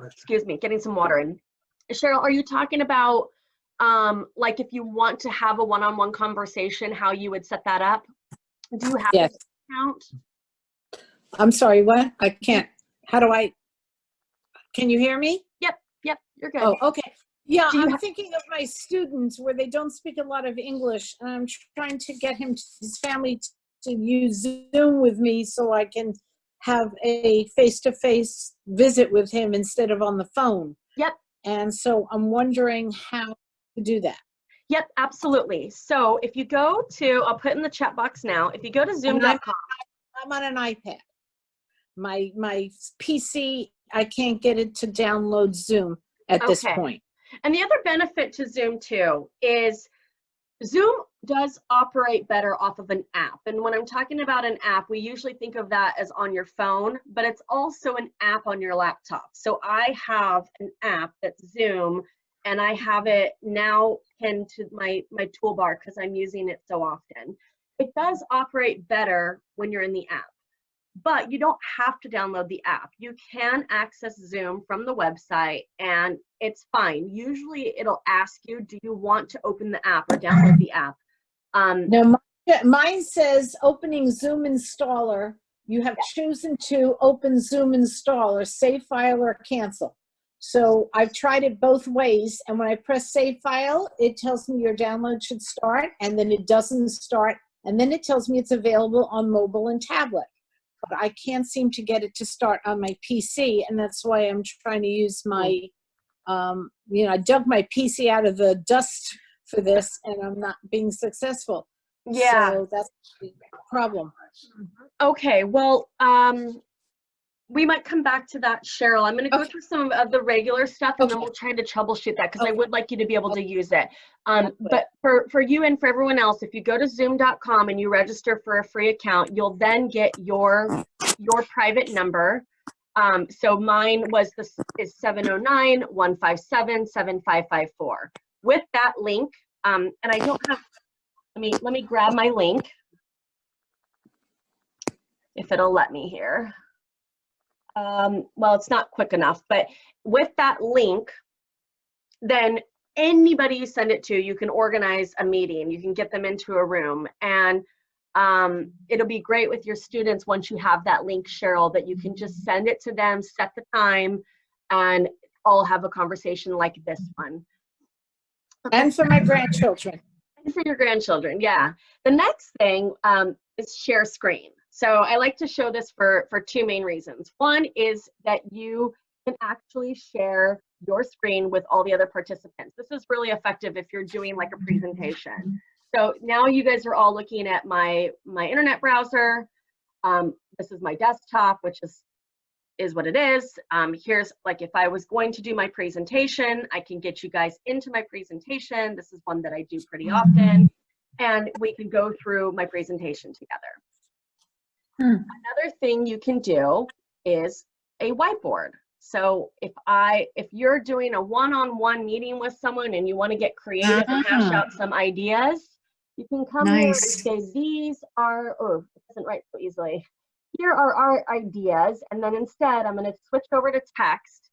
excuse me, getting some water in. Cheryl, are you talking about like if you want to have a one-on-one conversation, how you would set that up? Do you have Yes. an account? I'm sorry, what? I can't. How do I? Can you hear me? Yep, you're good. Oh, okay. Yeah, Do you I'm thinking of my students where they don't speak a lot of English, and I'm trying to get his family to use Zoom with me so I can have a face-to-face visit with him instead of on the phone. Yep. And so I'm wondering how to do that. Yep, absolutely. So if you go to, I'll put in the chat box now, if you go to zoom.com. I'm on an iPad. My PC, I can't get it to download Zoom at this point. And the other benefit to Zoom too is Zoom does operate better off of an app. And when I'm talking about an app, we usually think of that as on your phone, but it's also an app on your laptop. So I have an app that's Zoom, and I have it now pinned to my toolbar because I'm using it so often. It does operate better when you're in the app, but you don't have to download the app. You can access Zoom from the website and it's fine. Usually it'll ask you, do you want to open the app or download the app? No, mine says opening Zoom installer. You have chosen to open Zoom installer, save file or cancel. So I've tried it both ways. And when I press save file, it tells me your download should start, and then it doesn't start. And then it tells me it's available on mobile and tablet. But I can't seem to get it to start on my PC, and that's why I'm trying to use my, I dug my PC out of the dust for this, and I'm not being successful. Yeah. So that's the problem. Okay, well, we might come back to that, Cheryl. I'm going to go through some of the regular stuff, and then we'll try to troubleshoot that because I would like you to be able to use it. But for you and for everyone else, if you go to zoom.com and you register for a free account, you'll then get your private number. So mine is 709-157-7554. With that link, and I don't have, let me grab my link, if it'll let me here. Well, it's not quick enough, but with that link, then anybody you send it to, you can organize a meeting, you can get them into a room, and it'll be great with your students once you have that link, Cheryl, that you can just send it to them, set the time, and all have a conversation like this one. And for my grandchildren. And for your grandchildren, yeah. The next thing is share screen. So I like to show this for two main reasons. One is that you can actually share your screen with all the other participants. This is really effective if you're doing like a presentation. So now you guys are all looking at my internet browser. This is my desktop, which is what it is. Here's, like, if I was going to do my presentation, I can get you guys into my presentation. This is one that I do pretty often. And we can go through my presentation together. Another thing you can do is a whiteboard. So if you're doing a one-on-one meeting with someone and you want to get creative and hash out some ideas, you can come here and say, these are, it doesn't write so easily. Here are our ideas, and then instead I'm going to switch over to text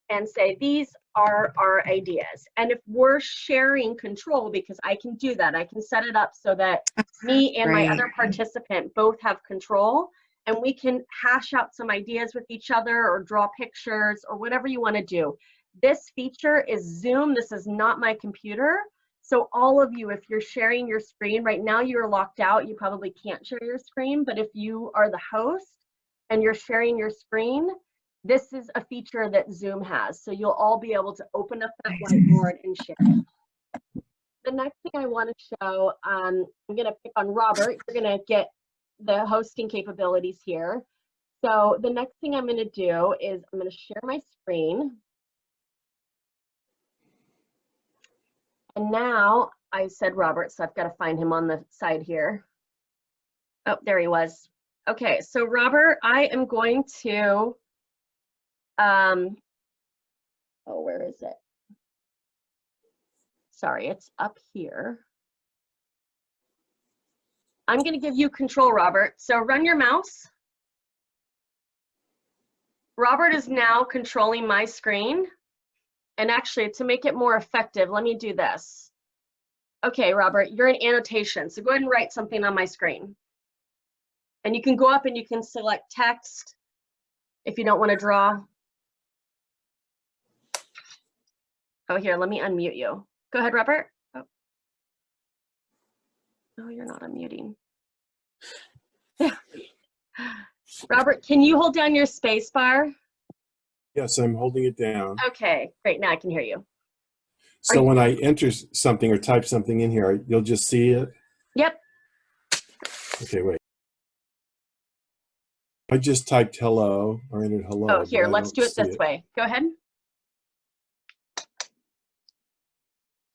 and say, these are our ideas. And if we're sharing control, because I can do that, I can set it up so that me and my other participant both have control, and we can hash out some ideas with each other or draw pictures or whatever you want to do. This feature is Zoom. This is not my computer. So all of you, if you're sharing your screen, right now you're locked out, you probably can't share your screen, but if you are the host and you're sharing your screen, this is a feature that Zoom has. So you'll all be able to open up that whiteboard and share it. The next thing I want to show, I'm going to pick on Robert. You're going to get the hosting capabilities here. So the next thing I'm going to do is I'm going to share my screen. And now I said Robert, so I've got to find him on the side here. Oh, there he was. Okay, so Robert, I am going to, where is it? Sorry, it's up here. I'm going to give you control, Robert. So run your mouse. Robert is now controlling my screen. And actually, to make it more effective, let me do this. Okay, Robert, you're in annotation, so go ahead and write something on my screen. And you can go up and you can select text if you don't want to draw. Oh, here, let me unmute you. Go ahead, Robert. Oh, no, you're not unmuting. Robert, can you hold down your space bar? Yes, I'm holding it down. Okay, great, now I can hear you. So when I enter something or type something in here, you'll just see it? Yep. Okay, wait. I just typed hello or entered hello. Oh, here, let's do it this way. Go ahead.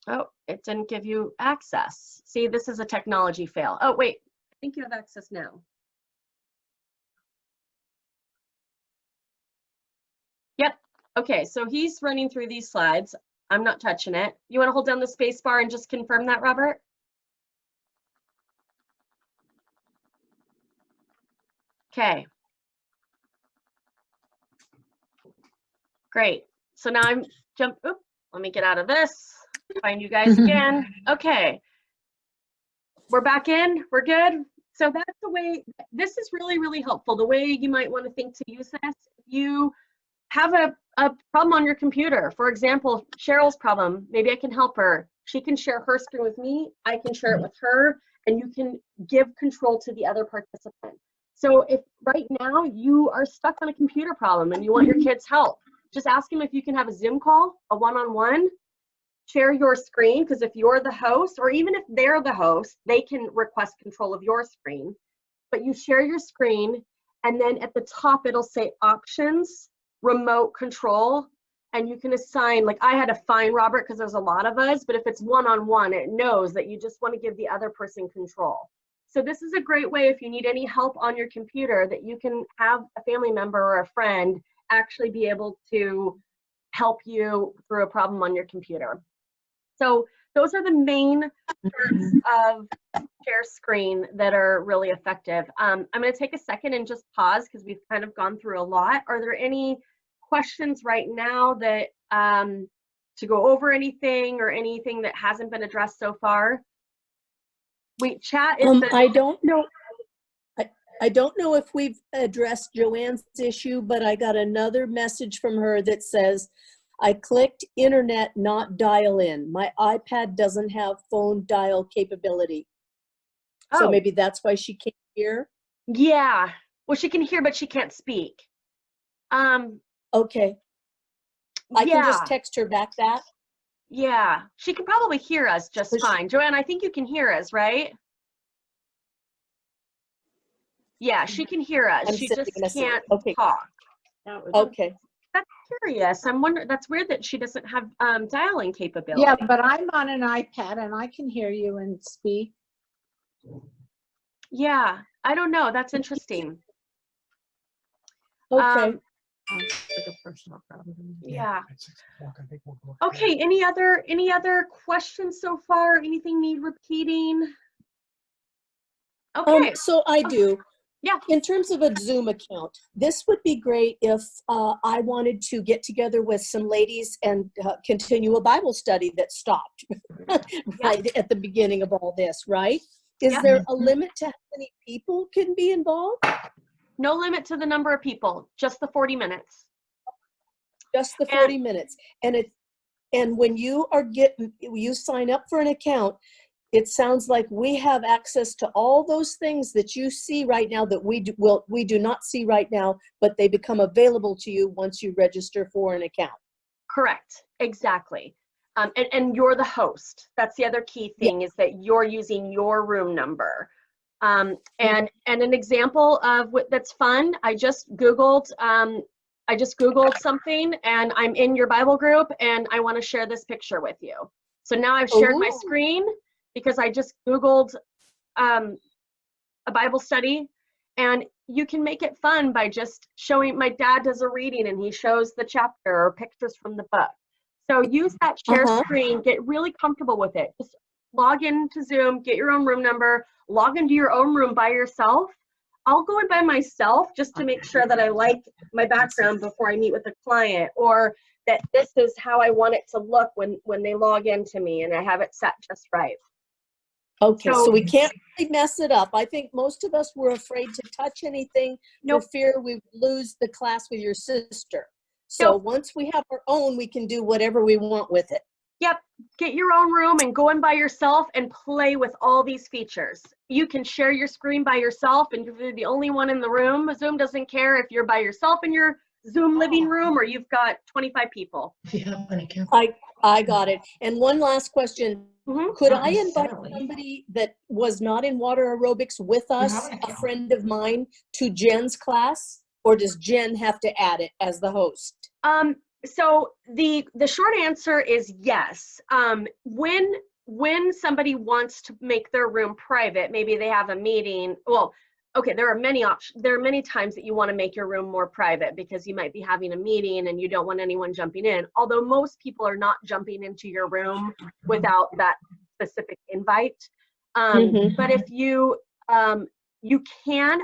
Oh, it didn't give you access. See, this is a technology fail. Oh, wait, I think you have access now. Yep. Okay, so he's running through these slides. I'm not touching it. You want to hold down the space bar and just confirm that, Robert? Okay. Great. So now I'm oop, let me get out of this. Find you guys again. Okay. We're back in. We're good. So that's the way, this is really, really helpful. The way you might want to think to use this, if you have a problem on your computer, for example, Cheryl's problem, maybe I can help her. She can share her screen with me, I can share it with her, and you can give control to the other participant. So if right now you are stuck on a computer problem and you want your kids' help, just ask them if you can have a Zoom call, a one-on-one, share your screen, because if you're the host, or even if they're the host, they can request control of your screen. But you share your screen, and then at the top it'll say options, remote control, and you can assign, like I had to find Robert because there's a lot of us, but if it's one-on-one, it knows that you just want to give the other person control. So this is a great way if you need any help on your computer, that you can have a family member or a friend actually be able to help you through a problem on your computer. So those are the main parts of share screen that are really effective. I'm going to take a second and just pause because we've kind of gone through a lot. Are there any questions right now that to go over anything or anything that hasn't been addressed so far? Wait, chat is I don't know. I don't know if we've addressed Joanne's issue, but I got another message from her that says, I clicked internet, not dial in. My iPad doesn't have phone dial capability. So maybe that's why she can't hear. Yeah. Well, she can hear, but she can't speak. Okay. I can just text her back that. Yeah. She can probably hear us just fine. Joanne, I think you can hear us, right? Yeah, she can hear us. She just can't talk. Okay. That's curious. I'm wondering, that's weird that she doesn't have dialing capability. Yeah, but I'm on an iPad and I can hear you and speak. Yeah, I don't know. That's interesting. Okay. Yeah. Okay, any other questions so far? Anything need repeating? Okay. So I do. Yeah. In terms of a Zoom account, this would be great if I wanted to get together with some ladies and continue a Bible study that stopped right at the beginning of all this, right? Is there a limit to how many people can be involved? No limit to the number of people, just the 40 minutes. Just the 40 minutes. And when you sign up for an account, it sounds like we have access to all those things that you see right now that we do not see right now, but they become available to you once you register for an account. Correct. Exactly. And you're the host. That's the other key thing, is that you're using your room number. And an example of what that's fun, I just Googled something and I'm in your Bible group and I want to share this picture with you. So now I've shared my screen because I just Googled a Bible study, and you can make it fun by just showing, my dad does a reading and he shows the chapter or pictures from the book. So use that share screen, get really comfortable with it. Just log into Zoom, get your own room number, log into your own room by yourself. I'll go in by myself just to make sure that I like my background before I meet with the client, or that this is how I want it to look when they log into me and I have it set just right. Okay, so we can't really mess it up. I think most of us were afraid to touch anything for fear we would lose the class with your sister. So once we have our own, we can do whatever we want with it. Yep, get your own room and go in by yourself and play with all these features. You can share your screen by yourself, and if you're the only one in the room, Zoom doesn't care if you're by yourself in your Zoom living room or you've got 25 people. I got it. And one last question. Could I invite somebody that was not in water aerobics with us, a friend of mine, to Jen's class? Or does Jen have to add it as the host? So the short answer is yes. When somebody wants to make their room private, maybe they have a meeting. Well, okay, there are many options. There are many times that you want to make your room more private because you might be having a meeting and you don't want anyone jumping in. Although most people are not jumping into your room without that specific invite. But if you you can,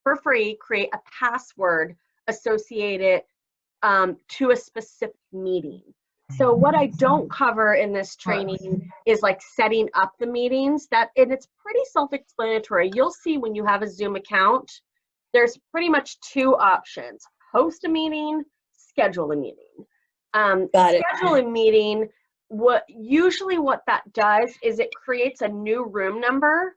for free, create a password associated to a specific meeting. So what I don't cover in this training is like setting up the meetings. And it's pretty self-explanatory. You'll see when you have a Zoom account, there's pretty much two options: host a meeting, schedule a meeting. Schedule a meeting. Usually what that does is it creates a new room number,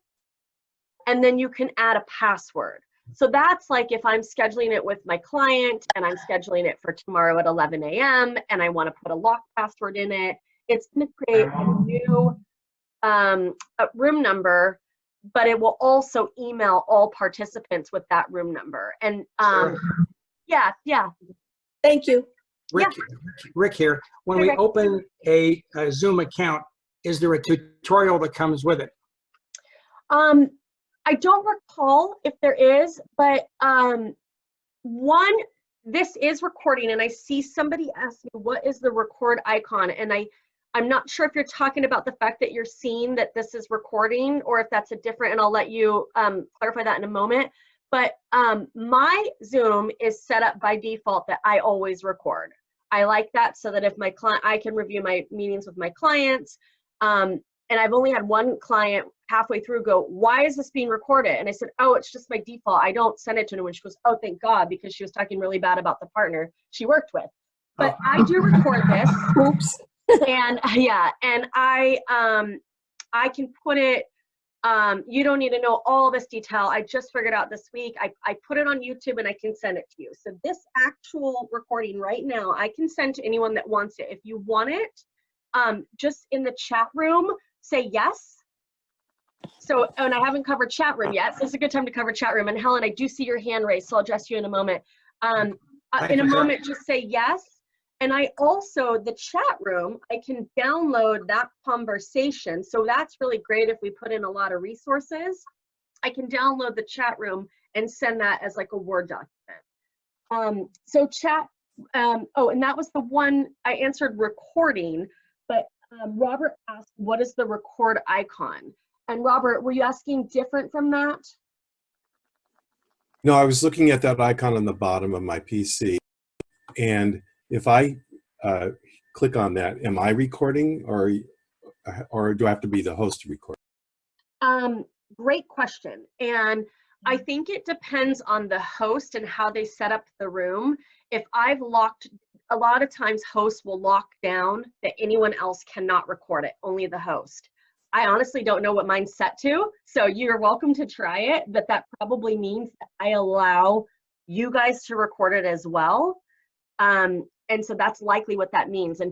and then you can add a password. So that's like if I'm scheduling it with my client and I'm scheduling it for tomorrow at 11 a.m. and I want to put a lock password in it, it's going to create a new room number, but it will also email all participants with that room number. And yeah. Thank you. Rick here. When we open a Zoom account, is there a tutorial that comes with it? I don't recall if there is, but this is recording, and I see somebody ask me, what is the record icon? And I'm not sure if you're talking about the fact that you're seeing that this is recording or if that's a different, and I'll let you clarify that in a moment. But my Zoom is set up by default that I always record. I like that so that if my client, I can review my meetings with my clients. And I've only had one client halfway through go, why is this being recorded? And I said, oh, it's just by default. I don't send it to anyone. She goes, oh, thank God, because she was talking really bad about the partner she worked with. But I do record this. Oops. And yeah, and I can put it, you don't need to know all this detail. I just figured out this week. I put it on YouTube and I can send it to you. So this actual recording right now, I can send to anyone that wants it. If you want it, just in the chat room, say yes. So, and I haven't covered chat room yet, so it's a good time to cover chat room. And Helen, I do see your hand raised, so I'll address you in a moment. In a moment, just say yes. And I also, the chat room, I can download that conversation. So that's really great if we put in a lot of resources. I can download the chat room and send that as like a Word document. So chat, oh, and that was the one I answered recording, but Robert asked, what is the record icon? And Robert, were you asking different from that? No, I was looking at that icon on the bottom of my PC. And if I click on that, am I recording or do I have to be the host to record? Great question. And I think it depends on the host and how they set up the room. If I've locked, a lot of times hosts will lock down that anyone else cannot record it, only the host. I honestly don't know what mine's set to, so you're welcome to try it, but that probably means that I allow you guys to record it as well. And so that's likely what that means. And